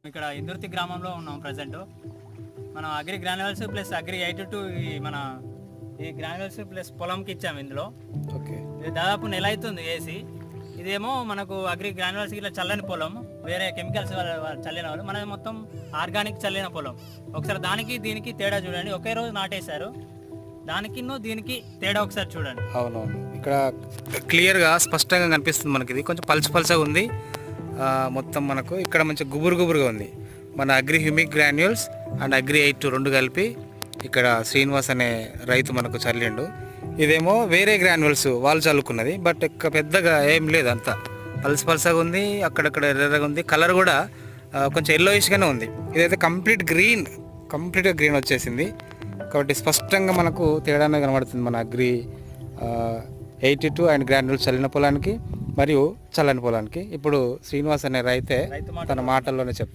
ఇక్కడ ఇందుర్తి గ్రామంలో ఉన్నాం ప్రజెంట్. మనం అగ్రి గ్రాన్యువల్స్ ప్లస్ అగ్రి 82 మన ఈ గ్రాన్యువల్స్ ప్లస్ పొలంకి ఇచ్చాము ఇందులో. ఓకే, ఇది దాదాపు నెల అవుతుంది వేసి. ఇదేమో మనకు అగ్రి గ్రాన్యువల్స్ ఇట్లా చల్లని పొలం, వేరే కెమికల్స్ చల్లిన వాళ్ళు, మనది మొత్తం ఆర్గానిక్ చల్లిన పొలం. ఒకసారి దానికి దీనికి తేడా చూడండి. ఒకే రోజు నాటేశారు, దానికి దీనికి తేడా ఒకసారి చూడండి. అవునవును, ఇక్కడ క్లియర్గా స్పష్టంగా కనిపిస్తుంది మనకి. ఇది కొంచెం పల్చగా ఉంది మొత్తం. మనకు ఇక్కడ మంచి గుబురుగా ఉంది. మన agri humic granules and agri 82 రెండు కలిపి ఇక్కడ శ్రీనివాస్ అనే రైతు మనకు చల్లిండు. ఇదేమో వేరే గ్రాన్యువల్స్ వాళ్ళు చల్లుకున్నది, బట్ పెద్దగా ఏం లేదు, అంతా పల్సగా ఉంది. అక్కడక్కడ ఎర్రగా ఉంది, కలర్ కూడా కొంచెం ఎల్లోయిష్గానే ఉంది. ఇదైతే కంప్లీట్గా గ్రీన్ వచ్చేసింది. కాబట్టి స్పష్టంగా మనకు తేడానే కనబడుతుంది మన అగ్రి 82 అండ్ గ్రాన్యుల్స్ చల్లిన పొలానికి మరియు చల్లని పొలానికి. ఇప్పుడు శ్రీనివాస్ అనే రైతే తన మాటల్లోనే చెప్తారు.